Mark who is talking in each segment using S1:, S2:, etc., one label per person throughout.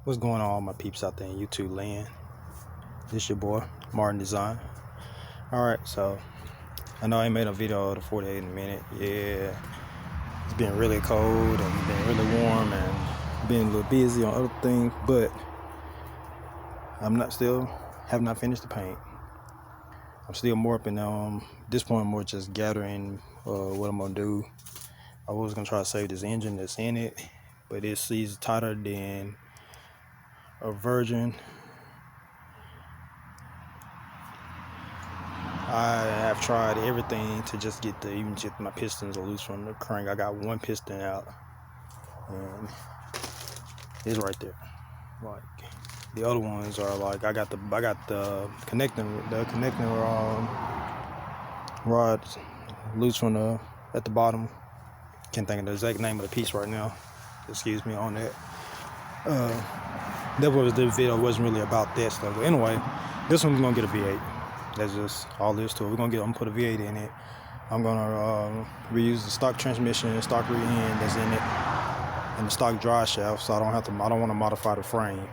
S1: What's going on, all my peeps out there in YouTube land? This your boy, Martin Design. Alright, so I know I ain't made a video of the 48 in a minute. Yeah, it's been really cold and been really warm and been a little busy on other things, but have not finished the paint. I'm still more up in this point, more just gathering what I'm gonna do. I was gonna try to save this engine that's in it, but it sees tighter than a virgin. I have tried everything to just get even get my pistons loose from the crank. I got one piston out, and it's right there. Like the other ones are like I got the connecting rods loose from at the bottom. Can't think of the exact name of the piece right now. Excuse me on that. That was the video. Wasn't really about that stuff. But anyway, this one's gonna get a V8. That's just all there is to it. I'm gonna put a V8 in it. I'm gonna reuse the stock transmission, stock rear end that's in it, and the stock drive shaft. So I don't want to modify the frame.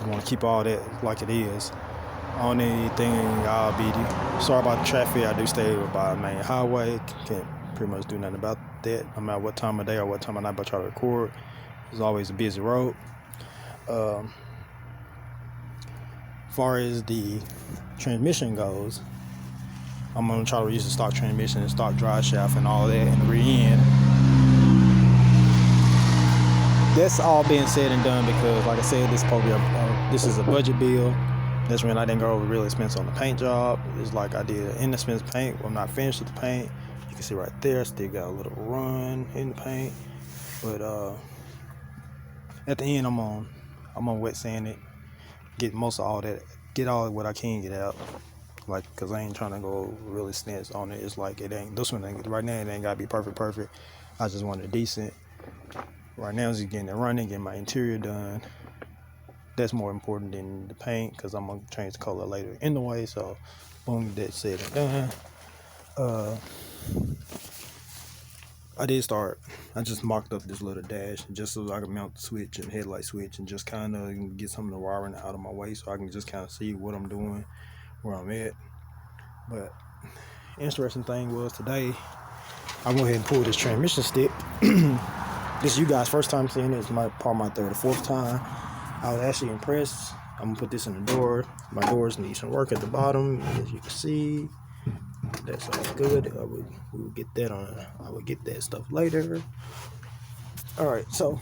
S1: I want to keep all that like it is. Only thing I'll be sorry about the traffic. I do stay by a main highway. Can't pretty much do nothing about that. No matter what time of day or what time of night I try to record. It's always a busy road. Far as the transmission goes, I'm gonna try to use the stock transmission and stock drive shaft and all that in the rear end. That's all being said and done because, like I said, this is a budget build. That's when I didn't go over real expense on the paint job. It's like I did an inexpensive paint. I'm not finished with the paint. You can see right there, still got a little run in the paint. But at the end, I'm gonna wet sand it. Get most of all that, get all what I can get out, like, cause I ain't trying to go really stance on it. It's like it ain't, this one ain't, right now it ain't gotta be perfect. I just want it decent. Right now is getting it running, getting my interior done. That's more important than the paint, cause I'm gonna change the color later anyway. So boom, that's said and done. I just mocked up this little dash just so I can mount the switch and headlight switch and just kind of get some of the wiring out of my way so I can just kind of see what I'm doing, where I'm at. But interesting thing was today, I went ahead and pulled this transmission stick. This is you guys' first time seeing it. It's probably my third or fourth time. I was actually impressed. I'm gonna put this in the door. My doors need some work at the bottom, as you can see. That's all good. We will get that on. I will get that stuff later. All right, so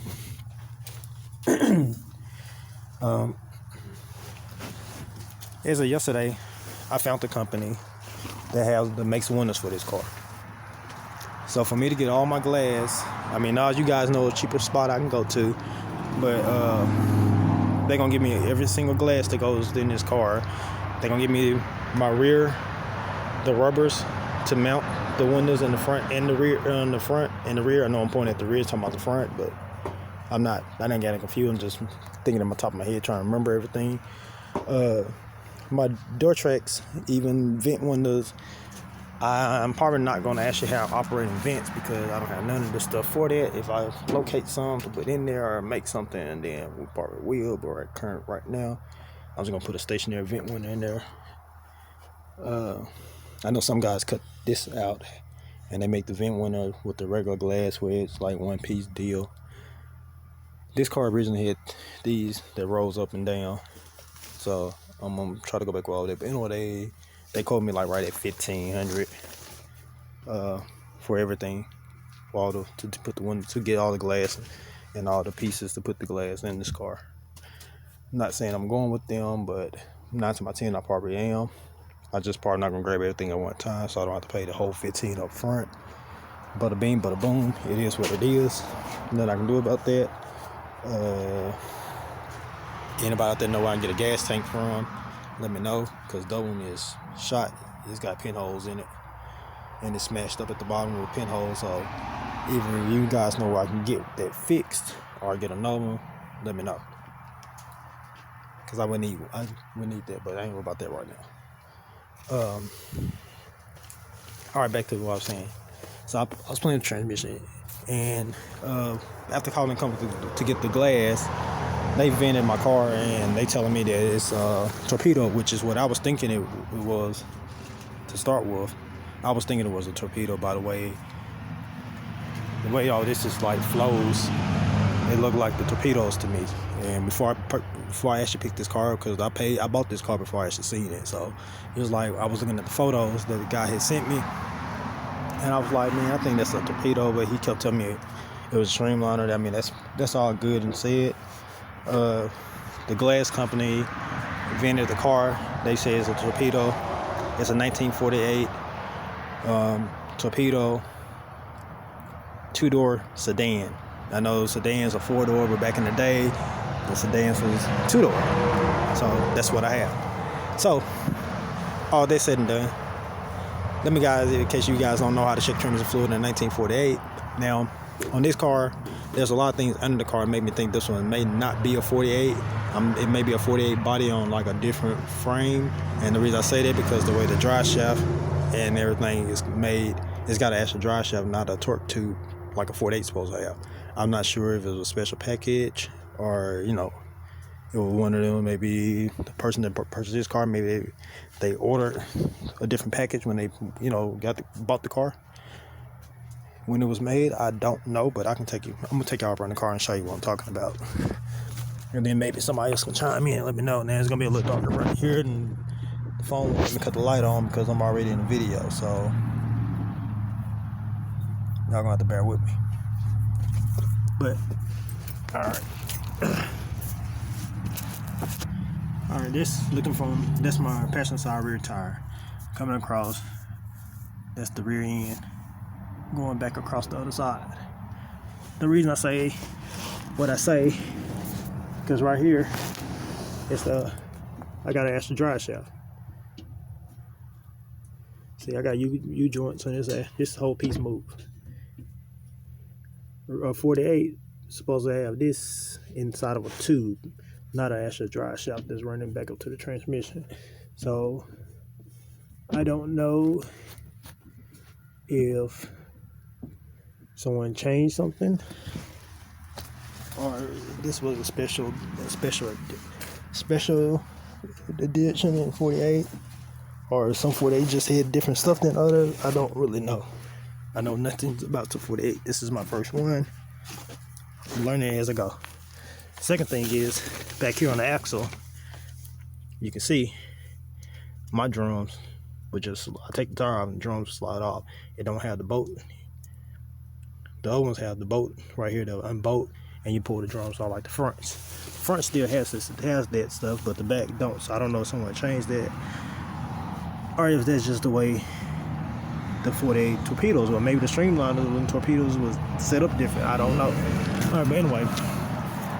S1: as of yesterday, I found the company that makes windows for this car. So for me to get all my glass, I mean, now you guys know a cheaper spot I can go to, but they're gonna give me every single glass that goes in this car. They're gonna give me my rear, the rubbers to mount the windows in the front and the rear, on the front and the rear. I know I'm pointing at the rear, talking about the front, but I'm not. I didn't get confused. I'm just thinking on the top of my head, trying to remember everything. My door tracks, even vent windows. I'm probably not going to actually have operating vents because I don't have none of the stuff for that. If I locate some to put in there or make something, then we probably will. But right now, I'm just gonna put a stationary vent window in there. I know some guys cut this out and they make the vent window with the regular glass where it's like one piece deal. This car originally had these that rolls up and down, so I'm gonna try to go back with all that. But anyway, they quoted me like right at $1,500 for everything, for all to put the window, to get all the glass and all the pieces to put the glass in this car. I'm not saying I'm going with them, but 9 to my 10 I probably am. I just probably not gonna grab everything at one time, so I don't have to pay the whole $15 up front. Bada bing, bada boom. It is what it is. Nothing I can do about that. Anybody out there know where I can get a gas tank from? Let me know, cause that one is shot. It's got pinholes in it, and it's smashed up at the bottom with pinholes. So even you guys know where I can get that fixed or get another one, let me know. Cause I would need that, but I ain't worried about that right now. All right, back to what I was saying. So I was playing the transmission, and after calling the company to get the glass, they vented my car and they telling me that it's torpedo, which is what I was thinking it was to start with. I was thinking it was a torpedo by the way all this is like flows. It looked like the torpedoes to me. And before I actually picked this car up, because I bought this car before I actually seen it, so it was like I was looking at the photos that the guy had sent me, and I was like, man, I think that's a torpedo. But he kept telling me it was a streamliner. I mean, that's all good and said. The glass company vented the car. They say it's a torpedo. It's a 1948 torpedo 2-door sedan. I know sedans are 4-door, but back in the day, the sedans was 2-door. So that's what I have. So all that said and done, let me guys, in case you guys don't know how to check transmission fluid in 1948. Now, on this car, there's a lot of things under the car that made me think this one may not be a 48. It may be a 48 body on like a different frame. And the reason I say that because the way the drive shaft and everything is made, it's got an actual drive shaft, not a torque tube like a 48 is supposed to have. I'm not sure if it was a special package or, it was one of them. Maybe the person that purchased this car, maybe they ordered a different package when they, bought the car. When it was made, I don't know, but I'm gonna take y'all around the car and show you what I'm talking about. And then maybe somebody else can chime in and let me know. Now it's gonna be a little darker right here, and the phone won't let me cut the light on because I'm already in the video, so y'all gonna have to bear with me. But alright. Alright, that's my passenger side rear tire. Coming across. That's the rear end. Going back across the other side. The reason I say what I say, because right here, I got an extra drive shaft. See, I got U joints on this whole piece moved. A 48 is supposed to have this inside of a tube, not an extra drive shaft that's running back up to the transmission. So I don't know if someone changed something or this was a special edition in 48, or some 48 just had different stuff than others. I don't really know. I know nothing about the 48. This is my first one. I'm learning as I go. Second thing is, back here on the axle, you can see my drums would just, I take the tire off and the drums slide off. It don't have the bolt. The other ones have the bolt right here to unbolt, and you pull the drums off like the fronts. The front still has that stuff, but the back don't. So I don't know if someone changed that, or if that's just the way the 48 torpedoes, or maybe the streamliners and torpedoes was set up different. I don't know. All right, but anyway,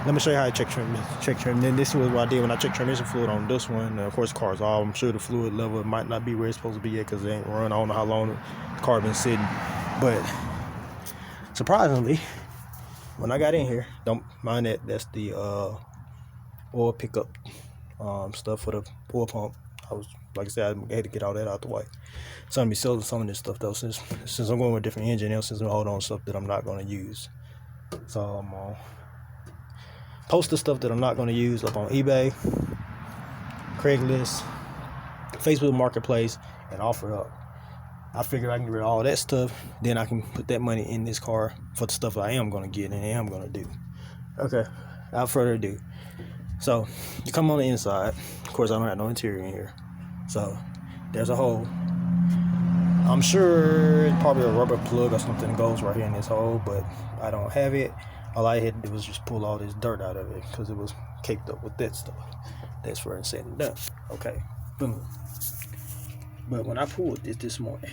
S1: let me show you how I check trim. Then this was what I did when I checked transmission fluid on this one. And of course, the car's off. I'm sure the fluid level might not be where it's supposed to be yet because it ain't run. I don't know how long the car been sitting, but surprisingly, when I got in here, don't mind that, that's the oil pickup stuff for the oil pump. Like I said, I had to get all that out the way. So I'm gonna be selling some of this stuff though, since I'm going with a different engine now, since I'm holding on stuff that I'm not gonna use. So I'm gonna post the stuff that I'm not gonna use up on eBay, Craigslist, Facebook Marketplace, and offer up. I figure I can get rid of all that stuff, then I can put that money in this car for the stuff I am gonna get and I am gonna do. Okay, without further ado. So you come on the inside. Of course, I don't have no interior in here. So there's a hole. I'm sure it's probably a rubber plug or something that goes right here in this hole, but I don't have it. All I had to do was just pull all this dirt out of it because it was caked up with that stuff. That's where it's said and done. Okay, boom. But when I pulled this morning,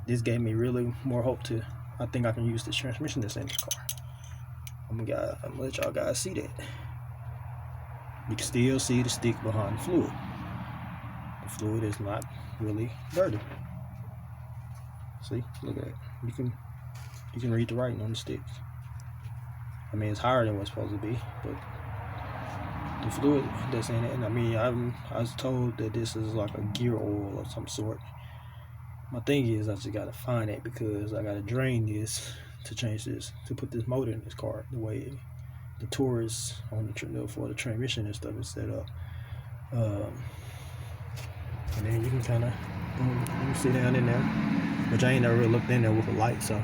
S1: this gave me really more hope to, I think I can use this transmission that's in this car. I'm gonna let y'all guys see that. You can still see the stick behind the fluid. The fluid is not really dirty. See, look at it. You can read the writing on the sticks. I mean, it's higher than what's supposed to be, but the fluid that's in it, and I mean, I was told that this is like a gear oil of some sort. My thing is, I just gotta find it because I gotta drain this to change this, to put this motor in this car the way the Taurus on the for the transmission and stuff is set up. And then you can kind of see down in there, which I ain't never really looked in there with a light, so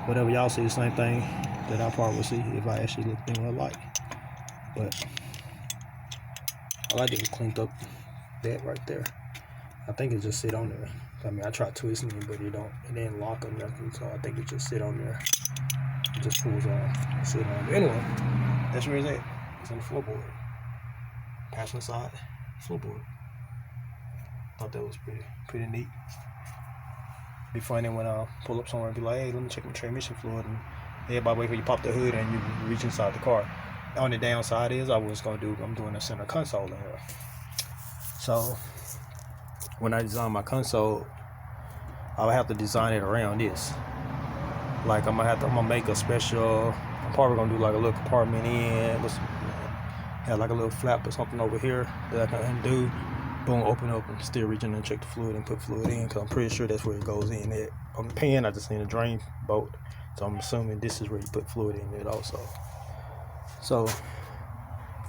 S1: whatever y'all see, the same thing that I probably would see if I actually looked in with a light. But I like to clean up that right there. I think it just sit on there. I mean, I tried twisting it, but it didn't lock or nothing, so I think it just sit on there. It just pulls on, sit on there. Anyway, that's where it's at. It's on the floorboard. Passenger side, floorboard. Thought that was pretty neat. Be funny when I pull up somewhere and be like, hey, let me check my transmission fluid, and everybody wait for you pop the hood and you reach inside the car. On the downside is I'm doing a center console in here. So when I design my console, I'll have to design it around this. Like I'm gonna make a special. I'm probably gonna do like a little compartment in, have like a little flap or something over here that I can undo. Boom, open up and still reach in and check the fluid and put fluid in, because I'm pretty sure that's where it goes in at. On the pan, I just seen a drain bolt, so I'm assuming this is where you put fluid in it also. So,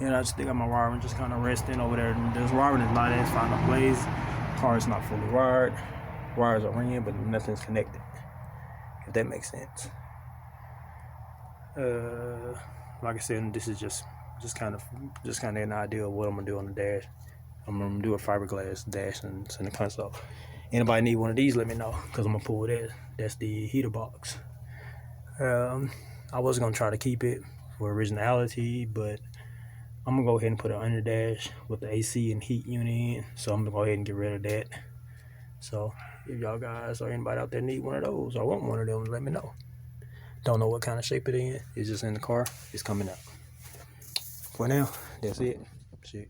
S1: I just think my wiring just kind of resting over there. This wiring is not as fine a place. Car is not fully wired. Wires are in, but nothing's connected. If that makes sense. Like I said, this is just kind of an idea of what I'm gonna do on the dash. I'm gonna do a fiberglass dash and center console. Anybody need one of these, let me know, because I'm gonna pull that. That's the heater box. I was gonna try to keep it for originality, but I'm gonna go ahead and put an under dash with the AC and heat unit in. So I'm gonna go ahead and get rid of that. So if y'all guys or anybody out there need one of those or want one of them, let me know. Don't know what kind of shape it in. It's just in the car. It's coming out. For now, that's it. Shit.